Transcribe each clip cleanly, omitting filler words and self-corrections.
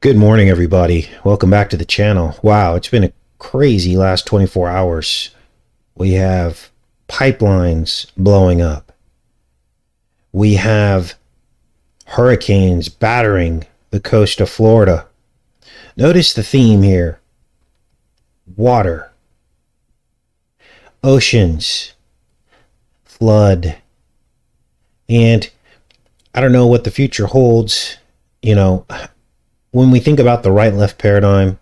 Good morning, everybody. Welcome back to the channel. Wow, it's been a crazy last 24 hours. We have pipelines blowing up. We have hurricanes battering the coast of Florida. Notice the theme here. Water, oceans, flood. And I don't know what the future holds. When we think about the right-left paradigm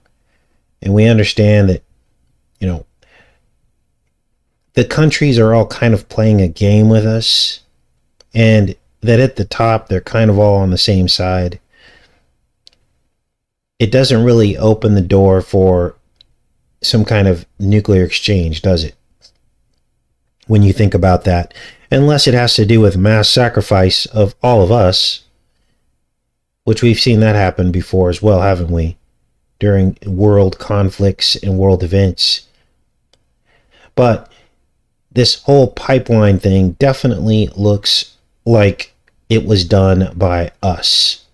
and we understand that, the countries are all kind of playing a game with us and that at the top, they're kind of all on the same side. It doesn't really open the door for some kind of nuclear exchange, does it? When you think about that, unless it has to do with mass sacrifice of all of us, which we've seen that happen before as well, haven't we? During world conflicts and world events. But this whole pipeline thing definitely looks like it was done by us.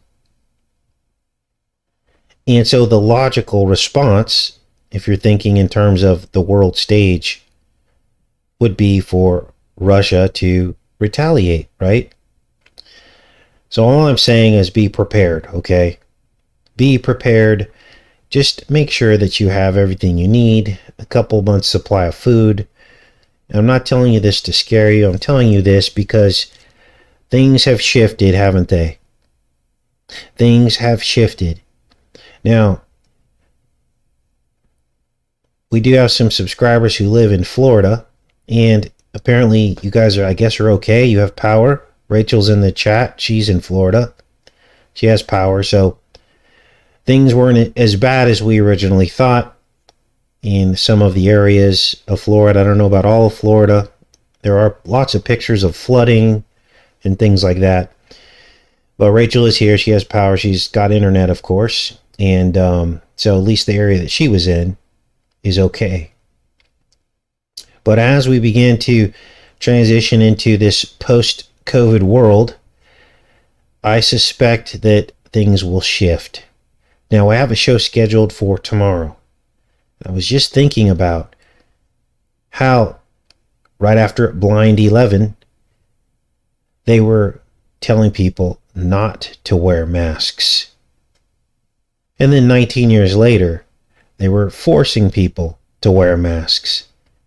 And so the logical response, if you're thinking in terms of the world stage, would be for Russia to retaliate, right? So all I'm saying is be prepared, okay? Be prepared. Just make sure that you have everything you need, a couple months supply of food. And I'm not telling you this to scare you. I'm telling you this because things have shifted, haven't they? Things have shifted. Now, we do have some subscribers who live in Florida, and apparently you guys are okay. You have power. Rachel's in the chat. She's in Florida. She has power. So things weren't as bad as we originally thought in some of the areas of Florida. I don't know about all of Florida. There are lots of pictures of flooding and things like that. But Rachel is here. She has power. She's got internet, of course. And so at least the area that she was in is okay. But as we begin to transition into this post-COVID world, I suspect that things will shift. Now, I have a show scheduled for tomorrow. I was just thinking about how right after Blind 11, they were telling people not to wear masks. And then 19 years later, they were forcing people to wear masks.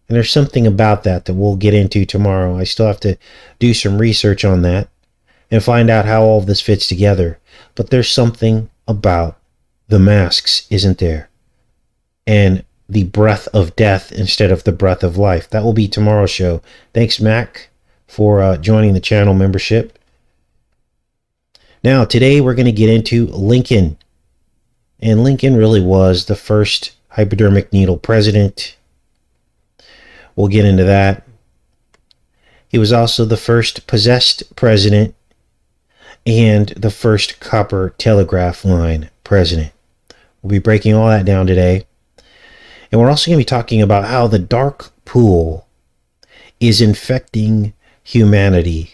And there's something about that we'll get into tomorrow. I still have to do some research on that and find out how all of this fits together. But there's something about the masks, isn't there? And the breath of death instead of the breath of life. That will be tomorrow's show. Thanks, Mac, for joining the channel membership. Now, today we're going to get into Lincoln. And Lincoln really was the first hypodermic needle president. We'll get into that. He was also the first possessed president and the first copper telegraph line president. We'll be breaking all that down today. And we're also going to be talking about how the dark pool is infecting humanity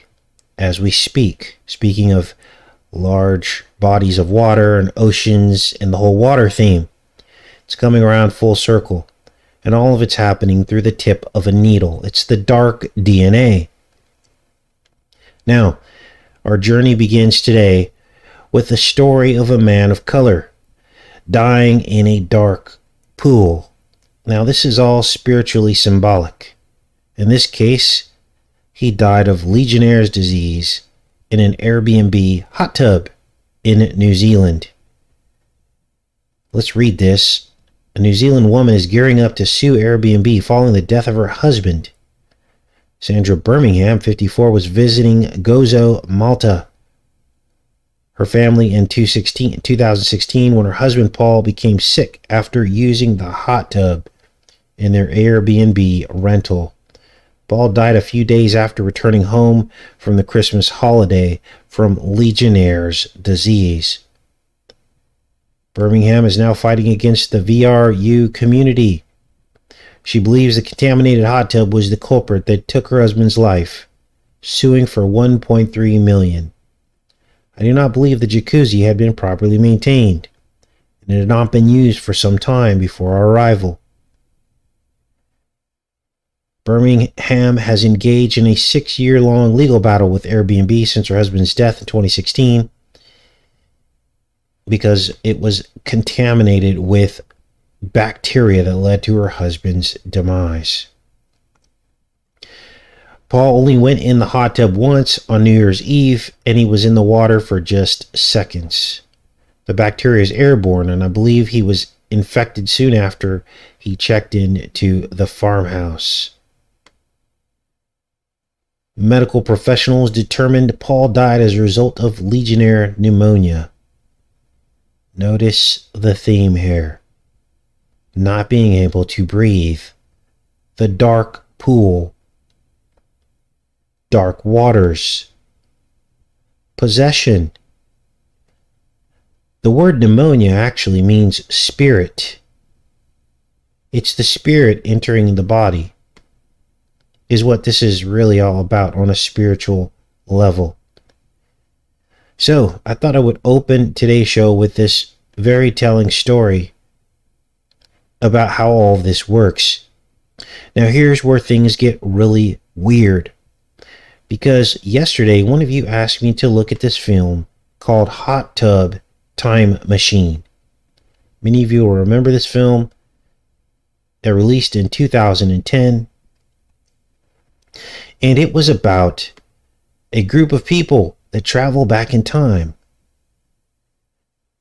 as we speak. Speaking of large bodies of water and oceans and the whole water theme, it's coming around full circle. And all of it's happening through the tip of a needle. It's the dark DNA. Now, our journey begins today with the story of a man of color dying in a dark pool. Now, this is all spiritually symbolic. In this case, he died of Legionnaire's disease in an Airbnb hot tub in New Zealand. Let's read this. A New Zealand woman is gearing up to sue Airbnb following the death of her husband. Sandra Birmingham, 54, was visiting Gozo, Malta. Her family in 2016 when her husband Paul became sick after using the hot tub in their Airbnb rental. Paul died a few days after returning home from the Christmas holiday from Legionnaire's disease. Birmingham is now fighting against the VRU community. She believes the contaminated hot tub was the culprit that took her husband's life, suing for $1.3 million. I do not believe the jacuzzi had been properly maintained. and it had not been used for some time before our arrival. Birmingham has engaged in a 6-year-long legal battle with Airbnb since her husband's death in 2016 because it was contaminated with bacteria that led to her husband's demise. Paul only went in the hot tub once on New Year's Eve, and he was in the water for just seconds. The bacteria is airborne, and I believe he was infected soon after he checked into the farmhouse. Medical professionals determined Paul died as a result of Legionnaire pneumonia. Notice the theme here. Not being able to breathe. The dark pool. Dark waters. Possession. The word pneumonia actually means spirit. It's the spirit entering the body, is what this is really all about on a spiritual level. So, I thought I would open today's show with this very telling story about how all of this works. Now, here's where things get really weird. Because yesterday, one of you asked me to look at this film called Hot Tub Time Machine. Many of you will remember this film. It released in 2010. And it was about a group of people that travel back in time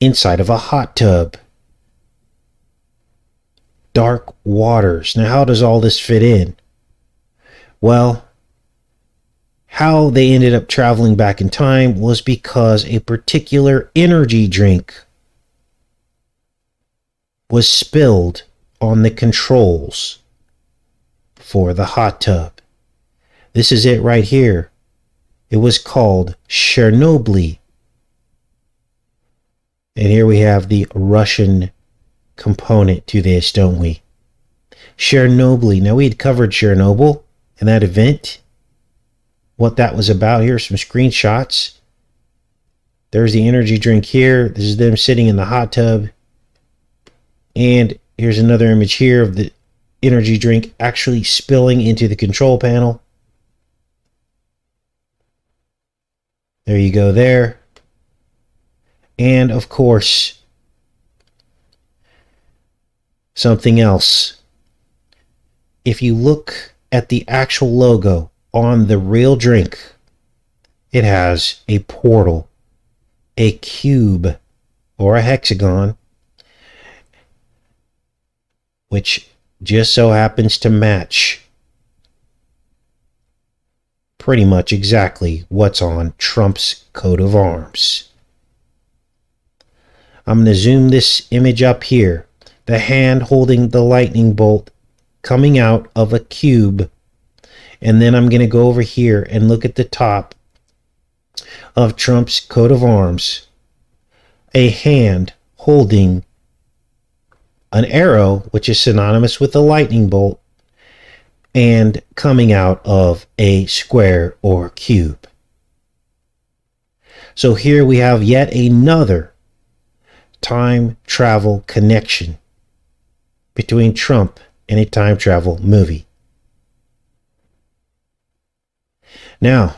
inside of a hot tub. Dark waters. Now, how does all this fit in? Well, how they ended up traveling back in time was because a particular energy drink was spilled on the controls for the hot tub. This is it right here. It was called Chernobyl. And here we have the Russian component to this, don't we? Chernobyl. Now, we had covered Chernobyl and that event, what that was about. Here's some screenshots. There's the energy drink here. This is them sitting in the hot tub. And here's another image here of the energy drink actually spilling into the control panel. There you go there. And of course, something else. If you look at the actual logo on the real drink, it has a portal, a cube, or a hexagon, which just so happens to match pretty much exactly what's on Trump's coat of arms. I'm going to zoom this image up here. The hand holding the lightning bolt coming out of a cube. And then I'm going to go over here and look at the top of Trump's coat of arms. A hand holding an arrow, which is synonymous with a lightning bolt, and coming out of a square or cube. So here we have yet another time travel connection between Trump and a time travel movie. Now,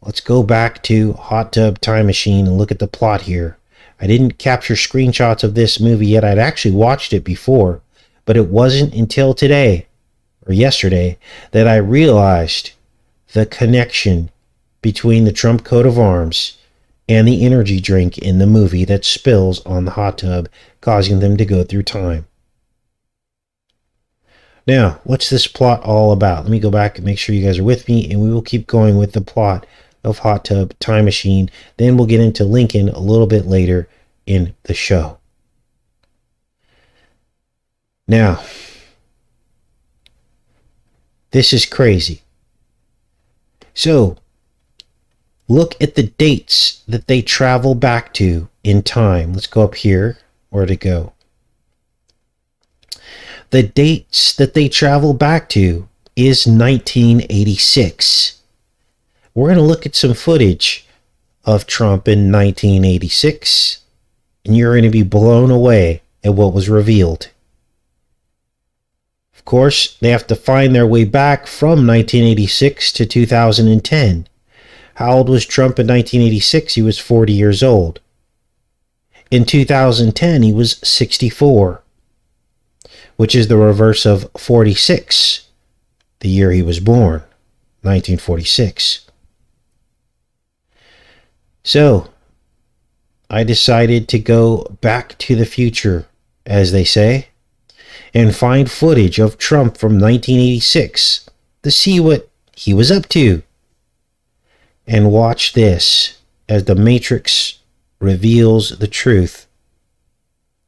let's go back to Hot Tub Time Machine and look at the plot here. I didn't capture screenshots of this movie yet. I'd actually watched it before, but it wasn't until today or yesterday that I realized the connection between the Trump coat of arms and the energy drink in the movie that spills on the hot tub, causing them to go through time. Now, what's this plot all about? Let me go back and make sure you guys are with me, and we will keep going with the plot of Hot Tub Time Machine. Then we'll get into Lincoln a little bit later in the show. Now, this is crazy. So, look at the dates that they travel back to in time. Let's go up here. Where'd it go? The dates that they travel back to is 1986. We're going to look at some footage of Trump in 1986 and you're going to be blown away at what was revealed. Of course, they have to find their way back from 1986 to 2010. How old was Trump in 1986? He was 40 years old. In 2010, he was 64, which is the reverse of 46, the year he was born, 1946. So, I decided to go back to the future, as they say, and find footage of Trump from 1986 to see what he was up to. And watch this as the Matrix reveals the truth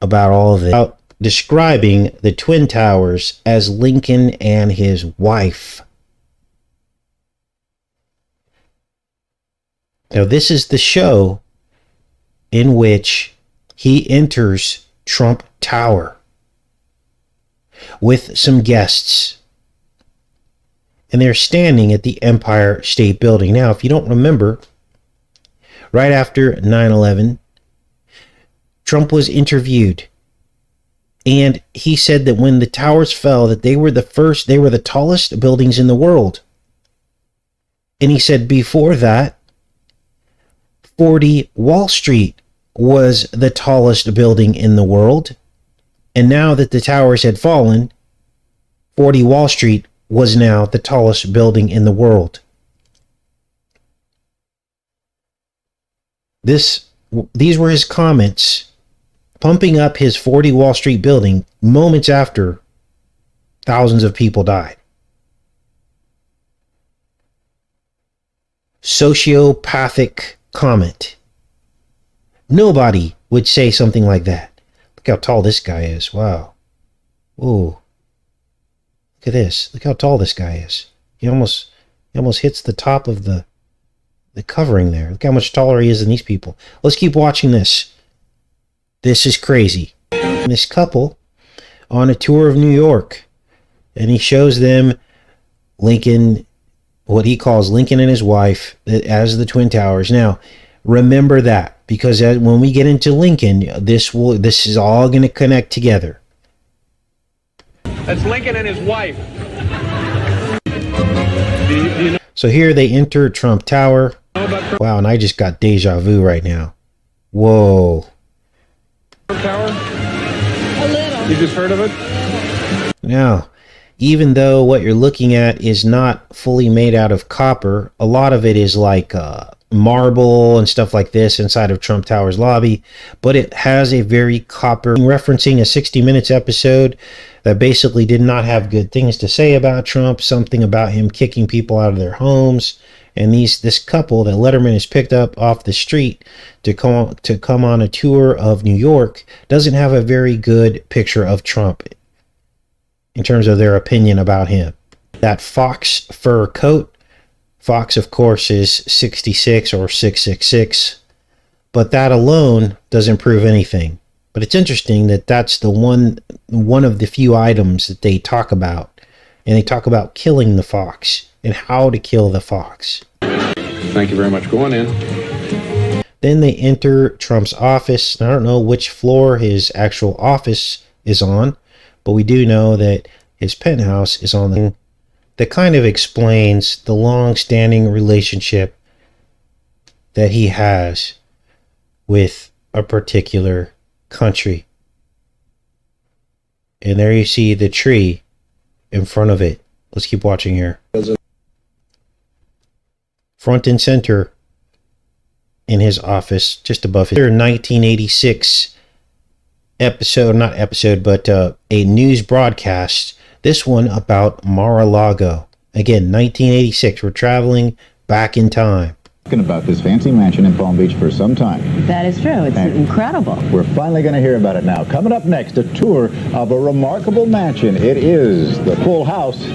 about all of this. About describing the Twin Towers as Lincoln and his wife. Now, this is the show in which he enters Trump Tower with some guests, and they're standing at the Empire State Building. Now, if you don't remember, right after 9/11, Trump was interviewed, and he said that when the towers fell, that they were the tallest buildings in the world. And he said before that, 40 Wall Street was the tallest building in the world. And now that the towers had fallen, 40 Wall Street was now the tallest building in the world. These were his comments, pumping up his 40 Wall Street building moments after thousands of people died. Sociopathic comment. Nobody would say something like that. Look how tall this guy is. Wow. Ooh. Look at this. Look how tall this guy is. He almost hits the top of the covering there. Look how much taller he is than these people. Let's keep watching this. This is crazy. This couple on a tour of New York, and he shows them Lincoln, what he calls Lincoln and his wife as the Twin Towers. Now, remember that, because when we get into Lincoln, this is all going to connect together. That's Lincoln and his wife. So here they enter Trump Tower. Wow, and I just got deja vu right now. Whoa. Trump Tower? A little. You just heard of it? Now, even though what you're looking at is not fully made out of copper, a lot of it is like marble and stuff like this inside of Trump Tower's lobby, but it has a very copper, referencing a 60 Minutes episode that basically did not have good things to say about Trump, something about him kicking people out of their homes. And this couple that Letterman has picked up off the street to come on a tour of New York doesn't have a very good picture of Trump in terms of their opinion about him. That fox fur coat, Fox, of course, is 66 or 666, but that alone doesn't prove anything. But it's interesting that that's the one of the few items that they talk about, and they talk about killing the fox and how to kill the fox. Thank you very much. Go on in. Then they enter Trump's office. I don't know which floor his actual office is on, but we do know that his penthouse is on the... That kind of explains the long-standing relationship that he has with a particular country. And there you see the tree in front of it. Let's keep watching here. Front and center in his office, just above his 1986 episode, not episode, but a news broadcast. This one about Mar-a-Lago. Again, 1986. We're traveling back in time. Talking about this fancy mansion in Palm Beach for some time. That is true. It's incredible. We're finally going to hear about it now. Coming up next, a tour of a remarkable mansion. It is the full house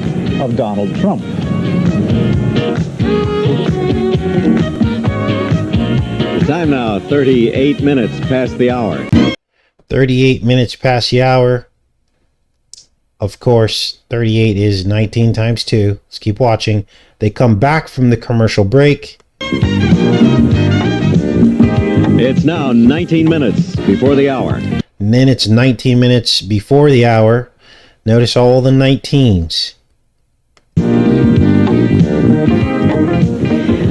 of Donald Trump. The time now, 38 minutes past the hour. 38 minutes past the hour. Of course, 38 is 19 times 2. Let's keep watching. They come back from the commercial break. It's now 19 minutes before the hour. And then it's 19 minutes before the hour. Notice all the 19s.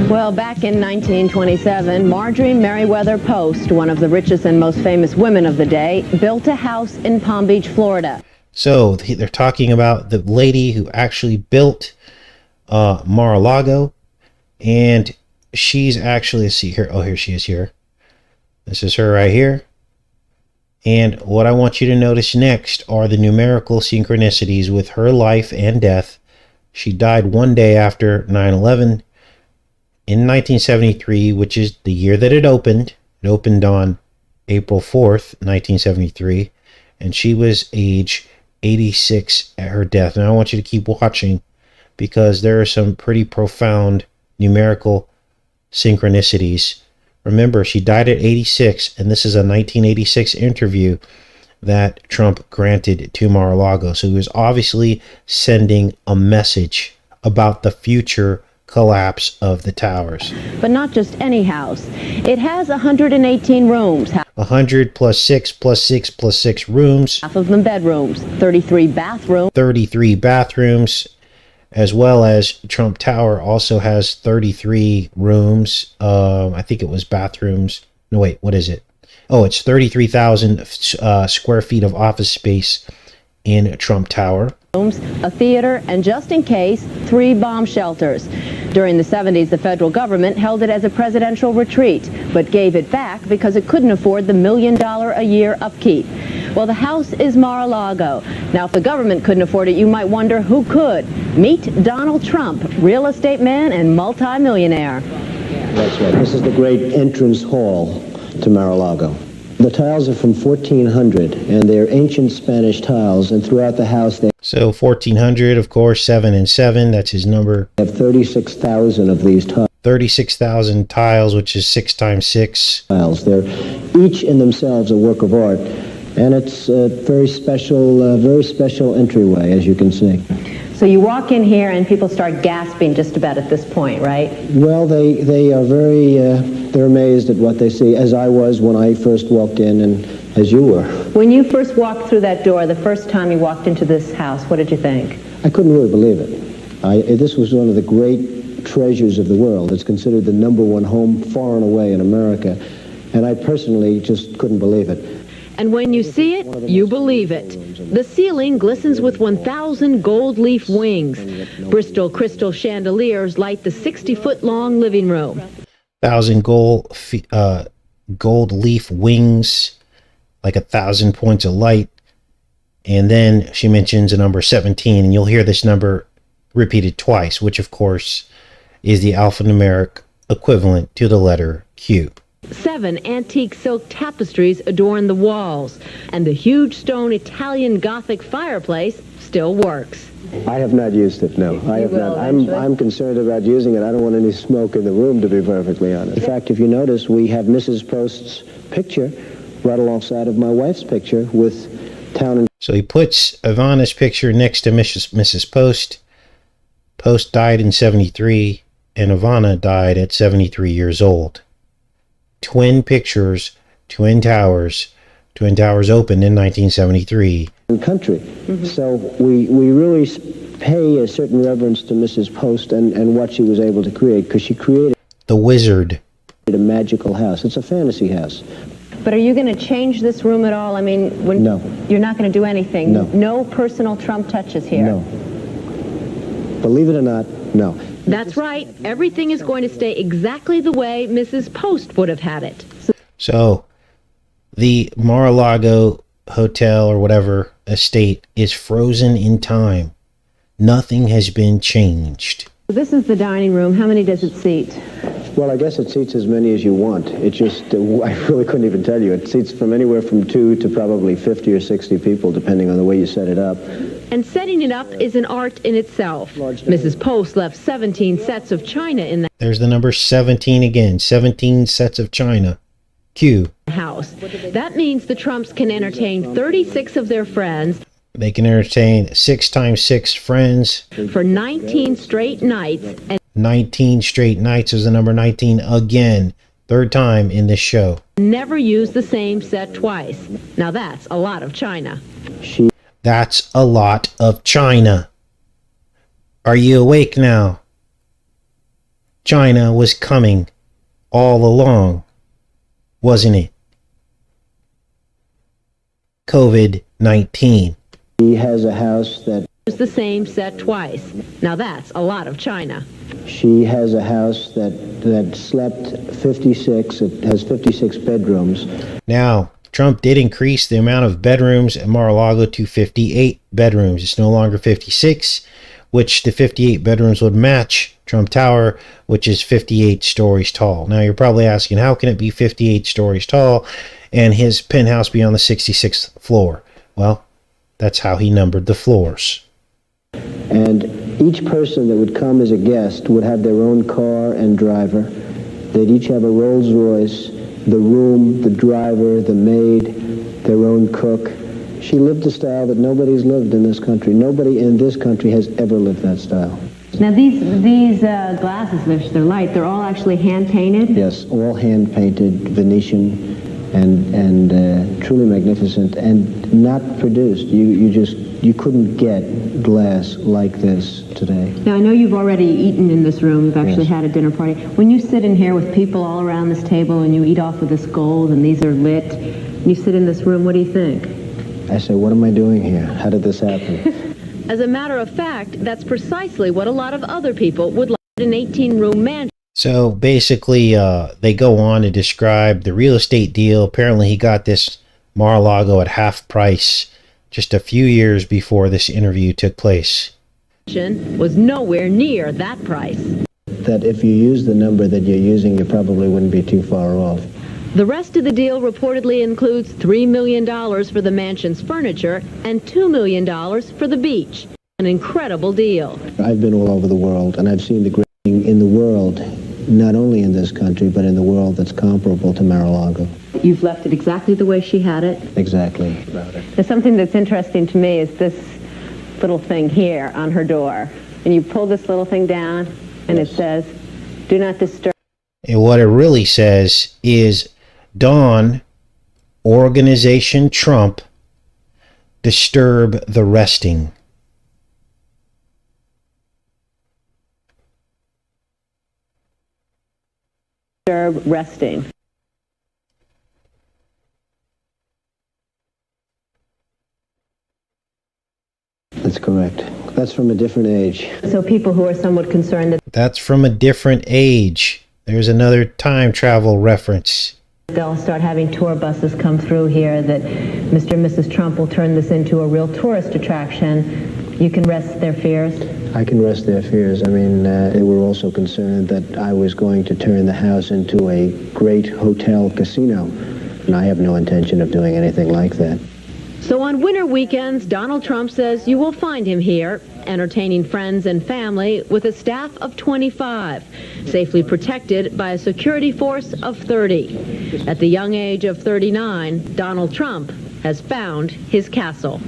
Well, back in 1927, Marjorie Merriweather Post, one of the richest and most famous women of the day, built a house in Palm Beach, Florida. So they're talking about the lady who actually built Mar-a-Lago, and she's actually, let's see here. Oh, here she is here. This is her right here. And what I want you to notice next are the numerical synchronicities with her life and death. She died one day after 9/11 in 1973, which is the year that it opened. It opened on April 4th, 1973, and she was age 86 at her death. And I want you to keep watching because there are some pretty profound numerical synchronicities. Remember, she died at 86, and this is a 1986 interview that Trump granted to Mar-a-Lago. So he was obviously sending a message about the future collapse of the towers. But not just any house. It has 118 rooms. 100 plus 6 plus 6 plus 6 rooms. Half of them bedrooms. 33 bathrooms. 33 bathrooms. As well as Trump Tower also has 33 rooms. I think it was bathrooms. No, wait, what is it? Oh, it's 33,000 square feet of office space in Trump Tower. A theater, and just in case, 3 bomb shelters. During the 70s, the federal government held it as a presidential retreat, but gave it back because it couldn't afford the $1 million a year upkeep. Well, the house is Mar-a-Lago. Now, if the government couldn't afford it, you might wonder who could. Meet Donald Trump, real estate man and multi-millionaire. That's right. This is the great entrance hall to Mar-a-Lago. The tiles are from 1400, and they're ancient Spanish tiles, and throughout the house they So 1400, of course, 7 and 7, that's his number. have 36,000 of these 36,000 tiles, which is 6 times 6. tiles. They're each in themselves a work of art, and it's a very special entryway, as you can see. So you walk in here and people start gasping just about at this point, right? Well, they are very, they're amazed at what they see, as I was when I first walked in, and as you were. When you first walked through that door, the first time you walked into this house, what did you think? I couldn't really believe it. This was one of the great treasures of the world. It's considered the #1 home far and away in America, and I personally just couldn't believe it. And when you see it, you believe it. The ceiling glistens with 1,000 gold leaf wings. Bristol crystal chandeliers light the 60-foot-long living room. 1,000 gold leaf wings, like 1,000 points of light. And then she mentions a number 17, and you'll hear this number repeated twice, which of course is the alphanumeric equivalent to the letter Q. 7 antique silk tapestries adorn the walls, and the huge stone Italian Gothic fireplace still works. I have not used it, no. I have not. I'm concerned about using it. I don't want any smoke in the room, to be perfectly honest. In fact, if you notice, we have Mrs. Post's picture right alongside of my wife's picture with town and... So he puts Ivana's picture next to Mrs. Post. Post died in 73, and Ivana died at 73 years old. Twin pictures, Twin Towers. Twin Towers opened in 1973. country. So we really pay a certain reverence to Mrs. Post and what she was able to create, because she created The Wizard. a magical house. It's a fantasy house. But are you going to change this room at all? I mean, No. You're not going to do anything? No. No personal Trump touches here? No. Believe it or not, no. That's right. Everything is going to stay exactly the way Mrs. Post would have had it. So, the Mar-a-Lago hotel or whatever estate is frozen in time. Nothing has been changed. This is the dining room. How many does it seat? Well, I guess it seats as many as you want. It just, I really couldn't even tell you. It seats from anywhere from 2 to probably 50 or 60 people, depending on the way you set it up. And setting it up is an art in itself. Mrs. Post left 17 sets of china in the There's the number 17 again. 17 sets of china. Q. house. That means the Trumps can entertain 36 of their friends They can entertain 6 times 6 friends. for 19 straight nights. And 19 straight nights is the number 19 again. Third time in this show. Never use the same set twice. Now that's a lot of China. That's a lot of China. Are you awake now? China was coming all along, wasn't it? COVID-19. She has a house that... Use the same set twice. Now that's a lot of China. She has a house that slept 56. It has 56 bedrooms. Now, Trump did increase the amount of bedrooms at Mar-a-Lago to 58 bedrooms. It's no longer 56, which the 58 bedrooms would match Trump Tower, which is 58 stories tall. Now, you're probably asking, how can it be 58 stories tall and his penthouse be on the 66th floor? Well, that's how he numbered the floors. And each person that would come as a guest would have their own car and driver. They'd each have a Rolls Royce, the room, the driver, the maid, their own cook. She lived a style that nobody's lived in this country. Nobody in this country has ever lived that style. Now these glasses, they're light, they're all actually hand-painted? Yes, all hand-painted, Venetian, and truly magnificent, and not produced. You couldn't get glass like this today. Now, I know you've already eaten in this room. You've actually Yes. had a dinner party. When you sit in here with people all around this table and you eat off of this gold and these are lit, and you sit in this room, what do you think? I say, what am I doing here? How did this happen? As a matter of fact, that's precisely what a lot of other people would like an 18-room mansion. So basically, they go on to describe the real estate deal. Apparently, he got this Mar-a-Lago at half price just a few years before this interview took place. Was nowhere near that price. That if you use the number that you're using, you probably wouldn't be too far off. The rest of the deal reportedly includes $3 million for the mansion's furniture and $2 million for the beach. An incredible deal. I've been all over the world, and I've seen the great thing in the world, not only in this country, but in the world that's comparable to Mar-a-Lago. You've left it exactly the way she had it. Exactly. There's something that's interesting to me is this little thing here on her door. And you pull this little thing down, and it says, "Do not disturb." And what it really says is, Dawn, Organization Trump, disturb the resting. Disturb resting. That's correct. That's from a different age. So people who are somewhat concerned that That's from a different age. There's another time travel reference. they'll start having tour buses come through here, that Mr. and Mrs. Trump will turn this into a real tourist attraction, you can rest their fears? I can rest their fears. I mean, they were also concerned that I was going to turn the house into a great hotel casino, and I have no intention of doing anything like that. So on winter weekends, Donald Trump says you will find him here, entertaining friends and family with a staff of 25, safely protected by a security force of 30. At the young age of 39, Donald Trump has found his castle.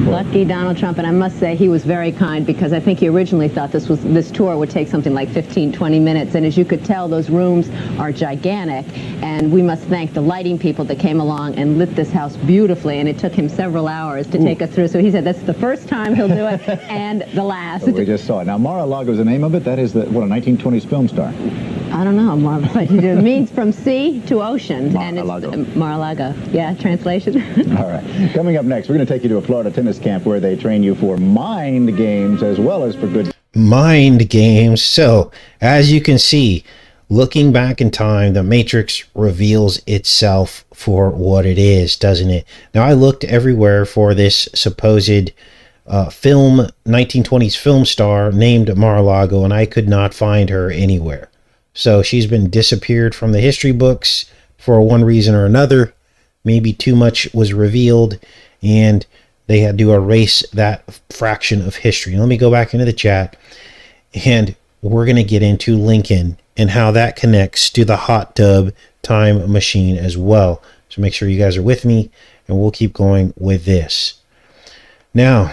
Lucky Donald Trump, and I must say he was very kind, because I think he originally thought this tour would take something like 15-20 minutes, and as you could tell, those rooms are gigantic, and we must thank the lighting people that came along and lit this house beautifully, and it took him several hours to take us through. So he said that's the first time he'll do it and the last. So we just saw it. Now, Mar-a-Lago is the name of it. That is a 1920s film star. I don't know, but it means from sea to ocean. Mar-a-Lago. And it's Mar-a-Lago. Yeah, translation. All right. Coming up next, we're going to take you to a Florida tennis camp where they train you for mind games as well as for good... Mind games. So, as you can see, looking back in time, the Matrix reveals itself for what it is, doesn't it? Now, I looked everywhere for this supposed 1920s film star named Mar-a-Lago, and I could not find her anywhere. So she's been disappeared from the history books for one reason or another. Maybe too much was revealed, and they had to erase that fraction of history. Let me go back into the chat, and we're going to get into Lincoln and how that connects to the hot tub time machine as well. So make sure you guys are with me, and we'll keep going with this. Now,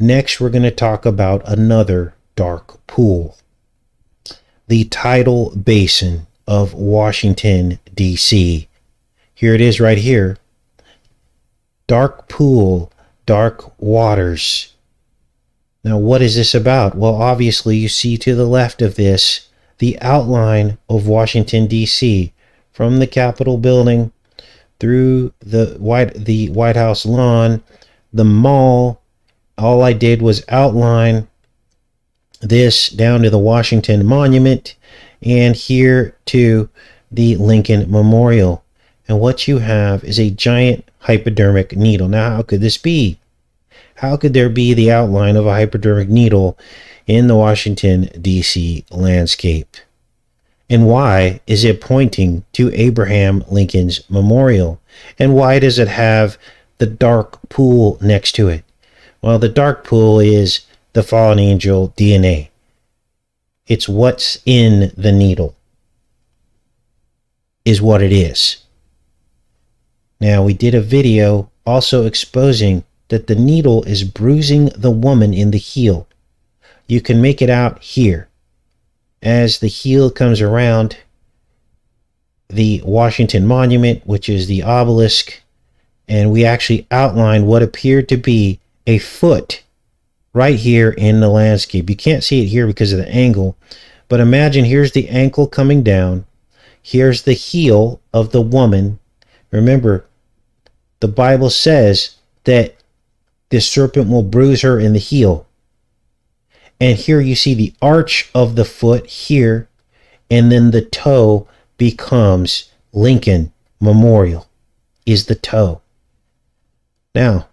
next we're going to talk about another dark pool. the tidal basin of Washington, D.C. Here it is right here. Dark pool, dark waters. Now, what is this about? Well, obviously, you see to the left of this the outline of Washington, D.C. from the Capitol building through the White House lawn, the mall. All I did was outline this down to the Washington Monument and here to the Lincoln Memorial. And what you have is a giant hypodermic needle. Now, how could this be? How could there be the outline of a hypodermic needle in the Washington, D.C. landscape? And why is it pointing to Abraham Lincoln's memorial? And why does it have the dark pool next to it? Well, the dark pool is the fallen angel DNA. It's what's in the needle, is what it is. Now, we did a video also exposing that the needle is bruising the woman in the heel. You can make it out here. As the heel comes around the Washington Monument, which is the obelisk, and we actually outlined what appeared to be a foot right here in the landscape. You can't see it here because of the angle, but imagine here's the ankle coming down. Here's the heel of the woman. Remember, the Bible says that this serpent will bruise her in the heel. And here you see the arch of the foot here, and then the toe becomes Lincoln Memorial, is the toe. Now,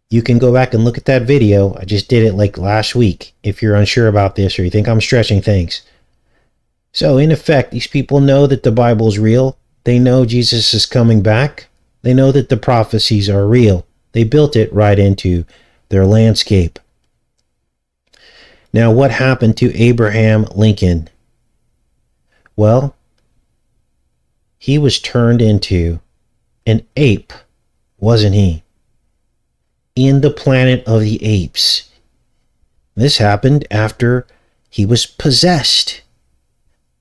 you can go back and look at that video. I just did it like last week if you're unsure about this or you think I'm stretching things. So in effect, these people know that the Bible is real. They know Jesus is coming back. They know that the prophecies are real. They built it right into their landscape. Now, what happened to Abraham Lincoln? Well, he was turned into an ape, wasn't he? In the Planet of the Apes. This happened after he was possessed.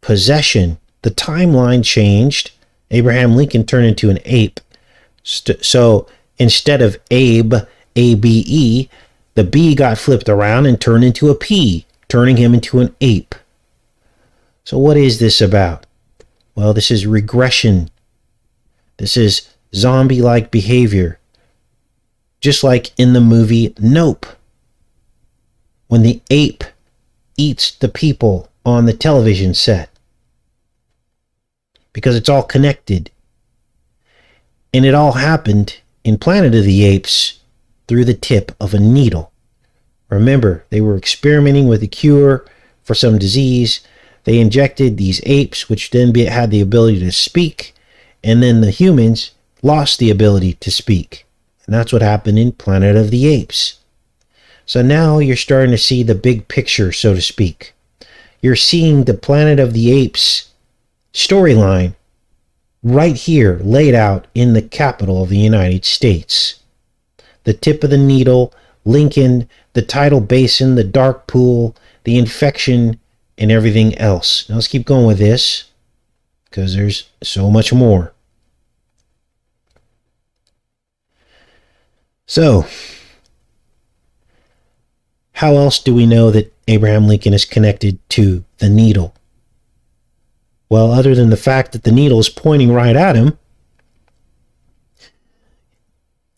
Possession. The timeline changed. Abraham Lincoln turned into an ape. So instead of Abe, A-B-E, the B got flipped around and turned into a P, turning him into an ape. So what is this about? Well, this is regression. This is zombie-like behavior. Just like in the movie Nope, when the ape eats the people on the television set. Because it's all connected. And it all happened in Planet of the Apes through the tip of a needle. Remember, they were experimenting with a cure for some disease. They injected these apes, which then had the ability to speak, and then the humans lost the ability to speak. And that's what happened in Planet of the Apes. So now you're starting to see the big picture, so to speak. You're seeing the Planet of the Apes storyline right here laid out in the capital of the United States. The tip of the needle, Lincoln, the tidal basin, the dark pool, the infection, and everything else. Now let's keep going with this because there's so much more. So, how else do we know that Abraham Lincoln is connected to the needle? Well, other than the fact that the needle is pointing right at him,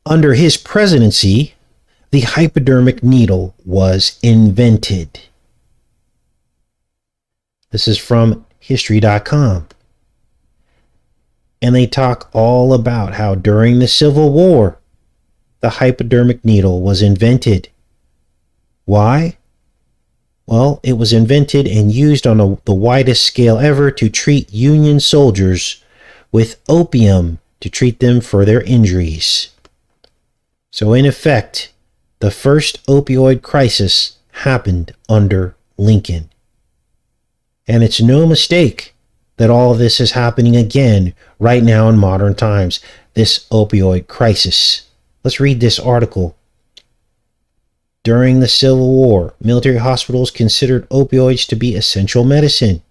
under his presidency, the hypodermic needle was invented. This is from history.com. And they talk all about how during the Civil War, the hypodermic needle was invented. Why? Well, it was invented and used on the widest scale ever to treat Union soldiers with opium to treat them for their injuries. So in effect, the first opioid crisis happened under Lincoln. And it's no mistake that all of this is happening again right now in modern times, this opioid crisis. Let's read this article. During the Civil War, military hospitals considered opioids to be essential medicine.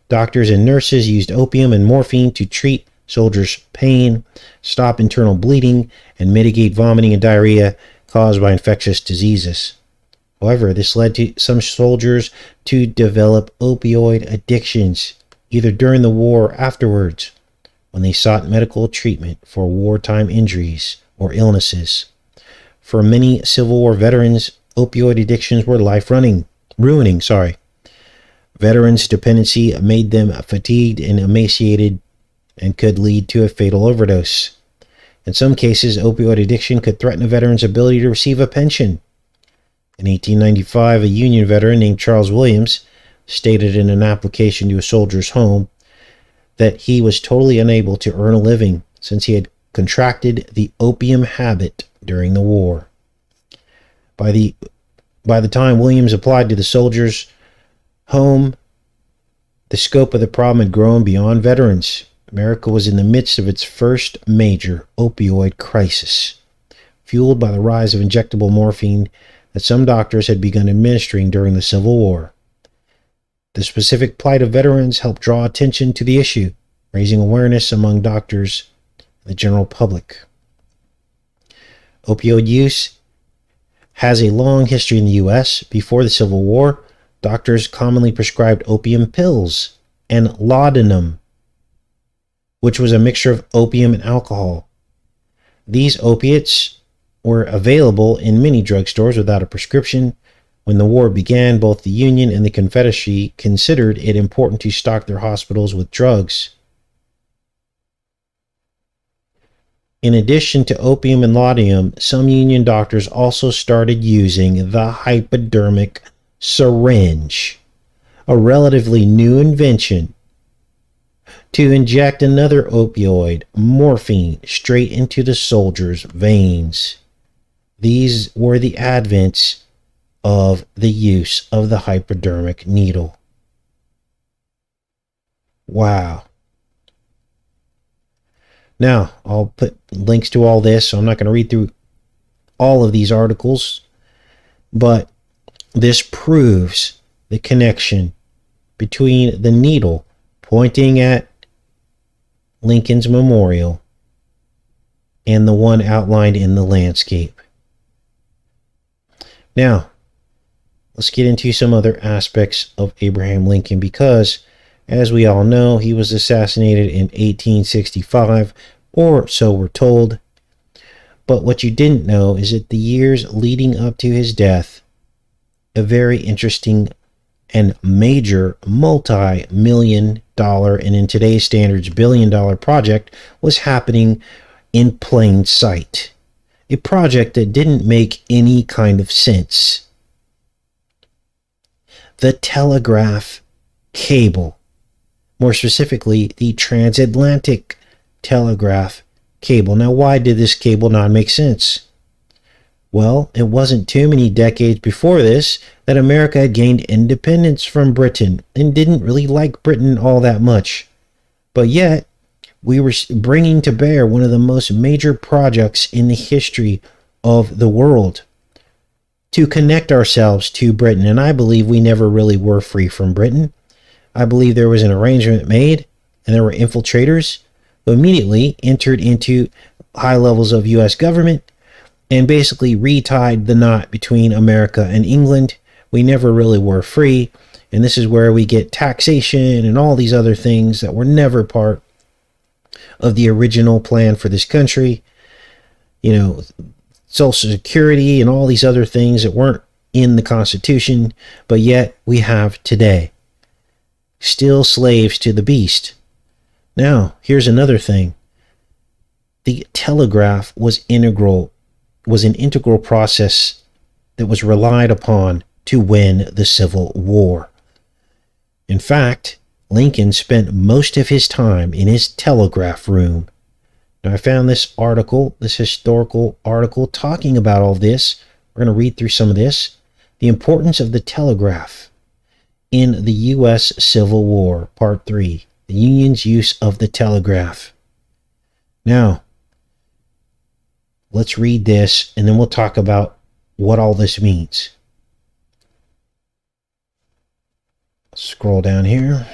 Doctors and nurses used opium and morphine to treat soldiers' pain, stop internal bleeding, and mitigate vomiting and diarrhea caused by infectious diseases. However, this led to some soldiers to develop opioid addictions, either during the war or afterwards, when they sought medical treatment for wartime injuries or illnesses. For many Civil War veterans, opioid addictions were ruining. Veterans' dependency made them fatigued and emaciated and could lead to a fatal overdose. In some cases, opioid addiction could threaten a veteran's ability to receive a pension. In 1895, a Union veteran named Charles Williams stated in an application to a soldier's home that he was totally unable to earn a living since he had contracted the opium habit during the war. By the time Williams applied to the soldier's home, the scope of the problem had grown beyond veterans. America was in the midst of its first major opioid crisis, fueled by the rise of injectable morphine that some doctors had begun administering during the Civil War. The specific plight of veterans helped draw attention to the issue, raising awareness among doctors and the general public. Opioid use has a long history in the U.S. Before the Civil War, doctors commonly prescribed opium pills and laudanum, which was a mixture of opium and alcohol. These opiates were available in many drugstores without a prescription. When the war began, both the Union and the Confederacy considered it important to stock their hospitals with drugs. In addition to opium and laudanum, some Union doctors also started using the hypodermic syringe, a relatively new invention, to inject another opioid, morphine, straight into the soldier's veins. These were the advents of the use of the hypodermic needle. Wow. Now, I'll put links to all this, so I'm not going to read through all of these articles, but this proves the connection between the needle pointing at Lincoln's memorial and the one outlined in the landscape. Now, let's get into some other aspects of Abraham Lincoln, because, as we all know, he was assassinated in 1865, or so we're told. But what you didn't know is that the years leading up to his death, a very interesting and major multi-million-dollar, and in today's standards, billion-dollar project was happening in plain sight. A project that didn't make any kind of sense. The telegraph cable. More specifically, the transatlantic telegraph cable. Now, why did this cable not make sense? Well, it wasn't too many decades before this that America had gained independence from Britain and didn't really like Britain all that much. But yet, we were bringing to bear one of the most major projects in the history of the world to connect ourselves to Britain. And I believe we never really were free from Britain. I believe there was an arrangement made, and there were infiltrators who immediately entered into high levels of U.S. government and basically retied the knot between America and England. We never really were free, and this is where we get taxation and all these other things that were never part of the original plan for this country. You know, Social Security and all these other things that weren't in the Constitution, but yet we have today. Still slaves to the beast. Now, here's another thing. The telegraph was an integral process that was relied upon to win the Civil War. In fact, Lincoln spent most of his time in his telegraph room. Now, I found this article, this historical article, talking about all this. We're going to read through some of this. The importance of the telegraph in the U.S. Civil War, Part 3. The Union's use of the telegraph. Now, let's read this, and then we'll talk about what all this means. Scroll down here.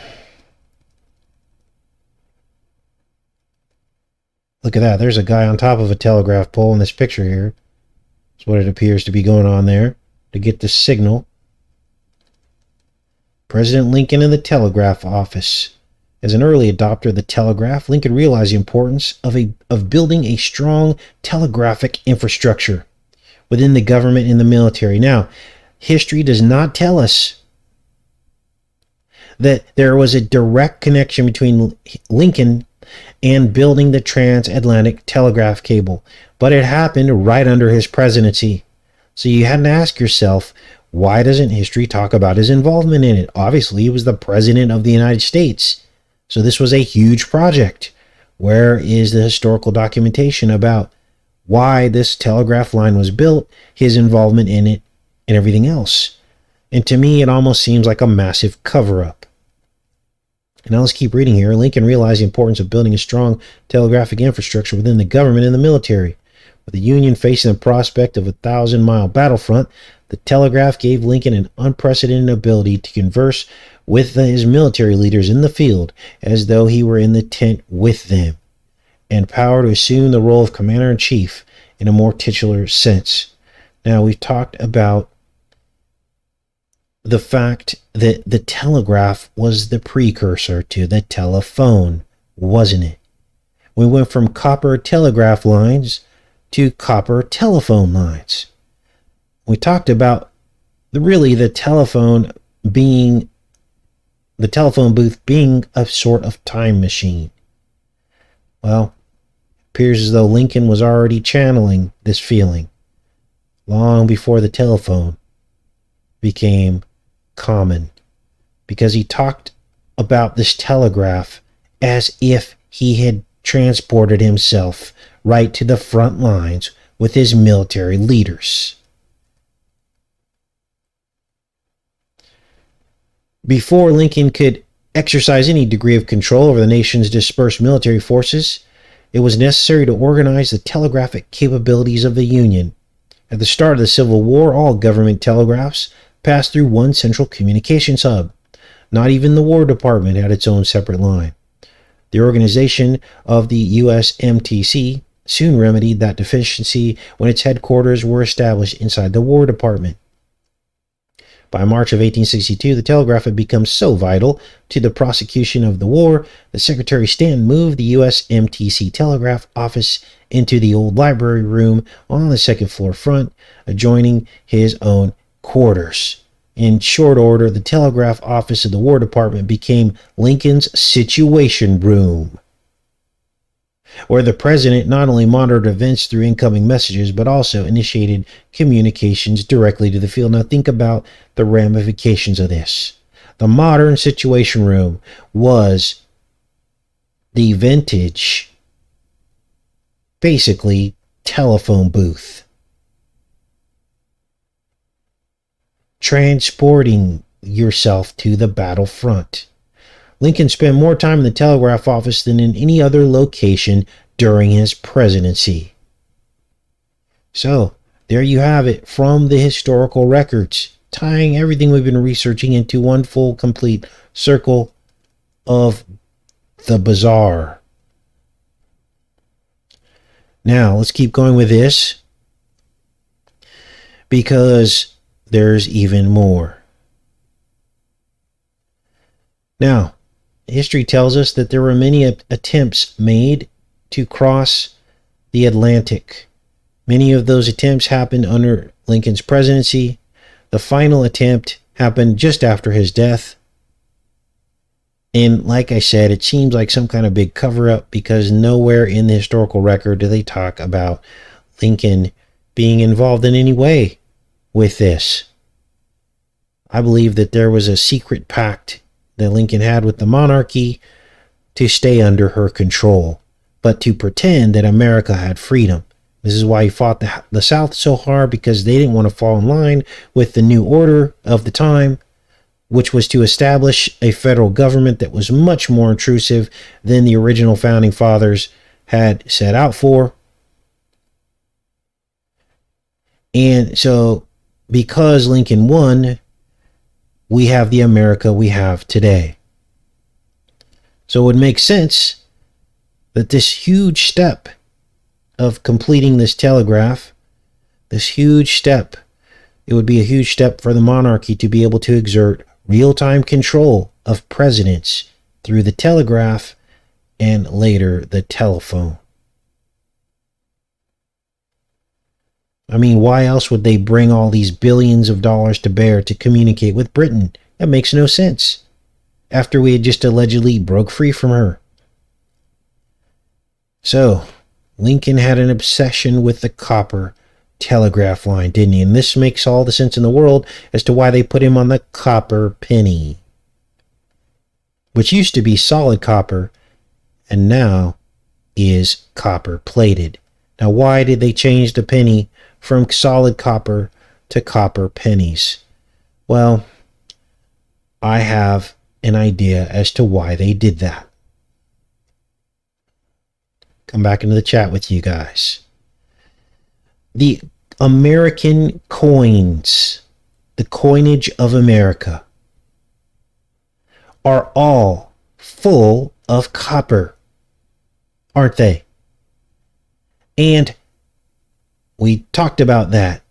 Look at that. There's a guy on top of a telegraph pole in this picture here. That's what it appears to be going on there to get the signal. President Lincoln in the telegraph office. As an early adopter of the telegraph, Lincoln realized the importance of building a strong telegraphic infrastructure within the government and the military. Now, history does not tell us that there was a direct connection between Lincoln and building the transatlantic telegraph cable, but it happened right under his presidency. So you had to ask yourself, why doesn't history talk about his involvement in it? Obviously, he was the president of the United States, so this was a huge project. Where is the historical documentation about why this telegraph line was built, his involvement in it, and everything else? And to me, it almost seems like a massive cover-up. Now let's keep reading here. Lincoln realized the importance of building a strong telegraphic infrastructure within the government and the military. With the Union facing the prospect of a 1,000-mile battlefront, the telegraph gave Lincoln an unprecedented ability to converse with his military leaders in the field as though he were in the tent with them, and power to assume the role of commander-in-chief in a more titular sense. Now, we've talked about the fact that the telegraph was the precursor to the telephone, wasn't it? We went from copper telegraph lines to copper telephone lines. We talked about the telephone booth being a sort of time machine. Well, it appears as though Lincoln was already channeling this feeling long before the telephone became common, because he talked about this telegraph as if he had transported himself right to the front lines with his military leaders. Before Lincoln could exercise any degree of control over the nation's dispersed military forces, it was necessary to organize the telegraphic capabilities of the Union. At the start of the Civil War, all government telegraphs passed through one central communications hub. Not even the War Department had its own separate line. The organization of the USMTC soon remedied that deficiency when its headquarters were established inside the War Department. By March of 1862, the telegraph had become so vital to the prosecution of the war that Secretary Stanton moved the USMTC telegraph office into the old library room on the second floor front, adjoining his own quarters. In short order, the telegraph office of the War Department became Lincoln's Situation Room, where the president not only monitored events through incoming messages, but also initiated communications directly to the field. Now think about the ramifications of this. The modern Situation Room was the vintage, basically, telephone booth, transporting yourself to the battlefront. Lincoln spent more time in the telegraph office than in any other location during his presidency. So, there you have it from the historical records, tying everything we've been researching into one full, complete circle of the bizarre. Now, let's keep going with this, because there's even more. Now, history tells us that there were many attempts made to cross the Atlantic. Many of those attempts happened under Lincoln's presidency. The final attempt happened just after his death. And like I said, it seems like some kind of big cover-up, because nowhere in the historical record do they talk about Lincoln being involved in any way with this. I believe that there was a secret pact that Lincoln had with the monarchy to stay under her control, but to pretend that America had freedom. This is why he fought the South so hard, because they didn't want to fall in line with the new order of the time, which was to establish a federal government that was much more intrusive than the original founding fathers had set out for. And so because Lincoln won, we have the America we have today. So it would make sense that this huge step of completing this telegraph, this huge step, it would be a huge step for the monarchy to be able to exert real-time control of presidents through the telegraph and later the telephone. I mean, why else would they bring all these billions of dollars to bear to communicate with Britain? That makes no sense. After we had just allegedly broke free from her. So, Lincoln had an obsession with the copper telegraph line, didn't he? And this makes all the sense in the world as to why they put him on the copper penny, which used to be solid copper and now is copper plated. Now, why did they change the penny from solid copper to copper pennies? Well, I have an idea as to why they did that. Come back into the chat with you guys. The American coins, the coinage of America, are all full of copper, aren't they? And we talked about that.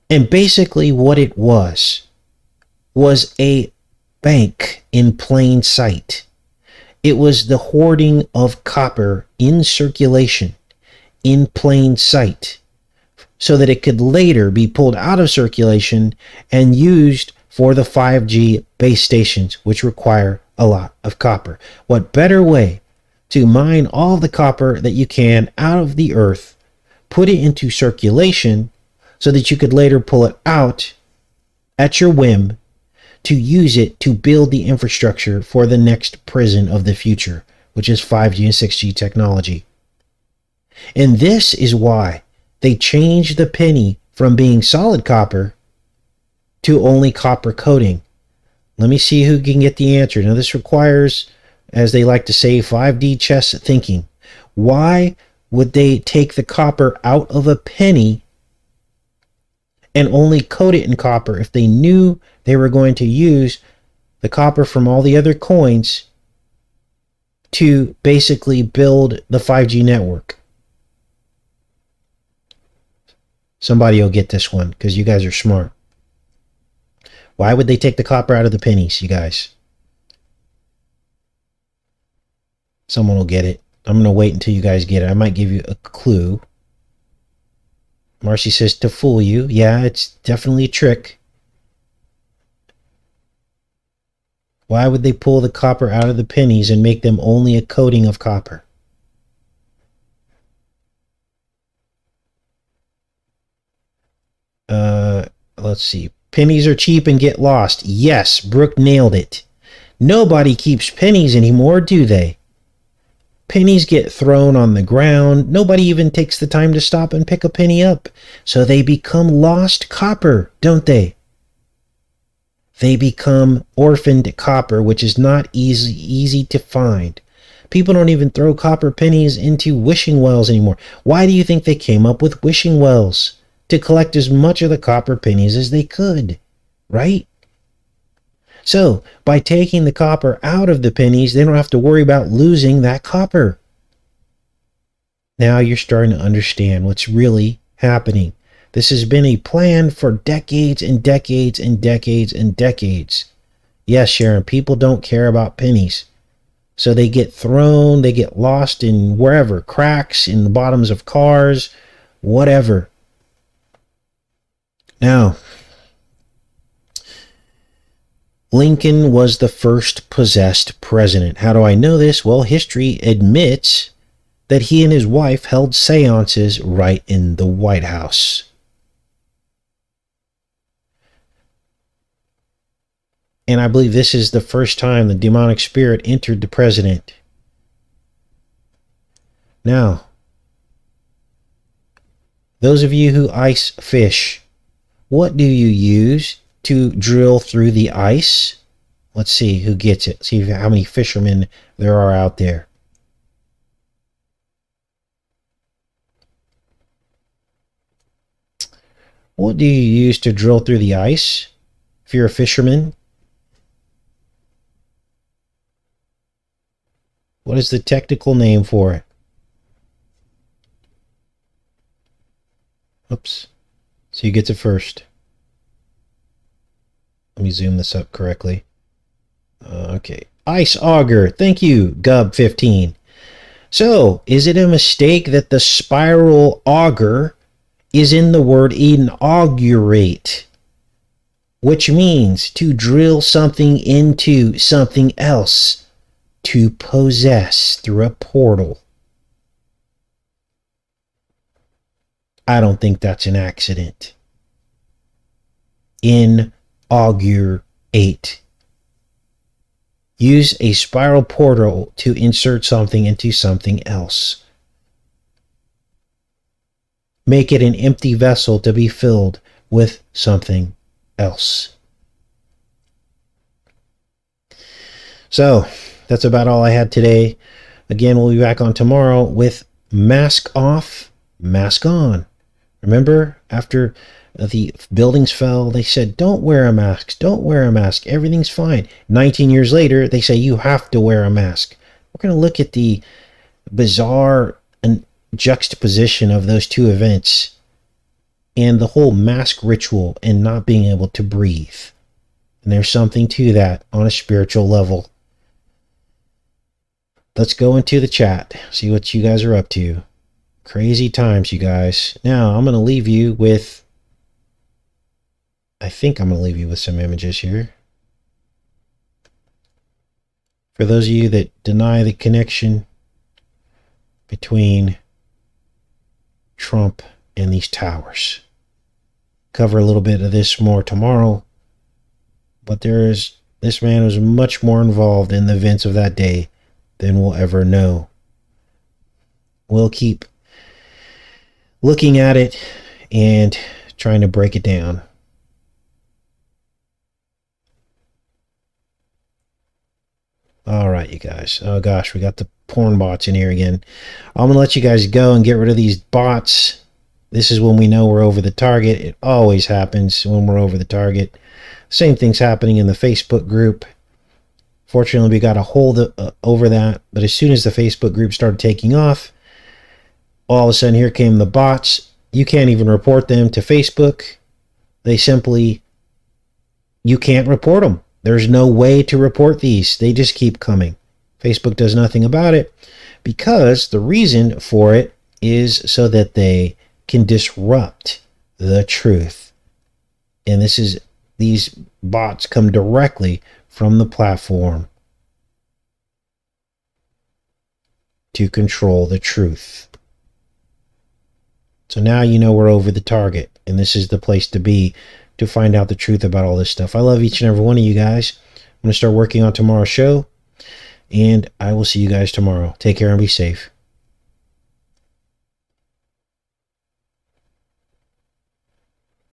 And basically what it was a bank in plain sight. It was the hoarding of copper in circulation in plain sight so that it could later be pulled out of circulation and used for the 5G base stations, which require a lot of copper. What better way to mine all the copper that you can out of the earth, put it into circulation so that you could later pull it out at your whim to use it to build the infrastructure for the next prison of the future, which is 5G and 6G technology. And this is why they changed the penny from being solid copper to only copper coating. Let me see who can get the answer. Now, this requires, as they like to say, 5D chess thinking. Why would they take the copper out of a penny and only coat it in copper if they knew they were going to use the copper from all the other coins to basically build the 5G network? Somebody will get this one because you guys are smart. Why would they take the copper out of the pennies, you guys? Someone will get it. I'm going to wait until you guys get it. I might give you a clue. Marcy says to fool you. Yeah, it's definitely a trick. Why would they pull the copper out of the pennies and make them only a coating of copper? Let's see. Pennies are cheap and get lost. Yes, Brooke nailed it. Nobody keeps pennies anymore, do they? Pennies get thrown on the ground. Nobody even takes the time to stop and pick a penny up. So they become lost copper, don't they? They become orphaned copper, which is not easy to find. People don't even throw copper pennies into wishing wells anymore. Why do you think they came up with wishing wells? To collect as much of the copper pennies as they could, right? So, by taking the copper out of the pennies, they don't have to worry about losing that copper. Now you're starting to understand what's really happening. This has been a plan for decades and decades and decades and decades. Yes, Sharon, people don't care about pennies. So they get thrown, they get lost in wherever, cracks in the bottoms of cars, whatever. Now, Lincoln was the first possessed president. How do I know this? Well, history admits that he and his wife held seances right in the White House. And I believe this is the first time the demonic spirit entered the president. Now, those of you who ice fish, what do you use to drill through the ice? Let's see who gets it. See how many fishermen there are out there. What do you use to drill through the ice if you're a fisherman? What is the technical name for it? Oops. So you get it first. Let me zoom this up correctly. Okay. Ice auger. Thank you, Gub15. So, is it a mistake that the spiral auger is in the word inaugurate, which means to drill something into something else, to possess through a portal? I don't think that's an accident. Inaugurate. Use a spiral portal to insert something into something else. Make it an empty vessel to be filled with something else. So, that's about all I had today. Again, we'll be back on tomorrow with mask off, mask on. Remember, after the buildings fell, they said, don't wear a mask, don't wear a mask, everything's fine. 19 years later, they say you have to wear a mask. We're going to look at the bizarre juxtaposition of those two events and the whole mask ritual and not being able to breathe. And there's something to that on a spiritual level. Let's go into the chat, see what you guys are up to. Crazy times, you guys. Now, I'm going to leave you with, I think I'm going to leave you with some images here. For those of you that deny the connection between Trump and these towers. Cover a little bit of this more tomorrow. But this man was much more involved in the events of that day than we'll ever know. We'll keep looking at it and trying to break it down. All right, you guys. Oh gosh, we got the porn bots in here again. I'm gonna let you guys go and get rid of these bots. This is when we know we're over the target. It always happens when we're over the target. Same thing's happening in the Facebook group. Fortunately, we got a hold over that. But as soon as the Facebook group started taking off, all of a sudden here came the bots. You can't even report them to Facebook. They simply, you can't report them. There's no way to report these. They just keep coming. Facebook does nothing about it because the reason for it is so that they can disrupt the truth. And these bots come directly from the platform to control the truth. So now you know we're over the target, and this is the place to be to find out the truth about all this stuff. I love each and every one of you guys. I'm going to start working on tomorrow's show, and I will see you guys tomorrow. Take care and be safe.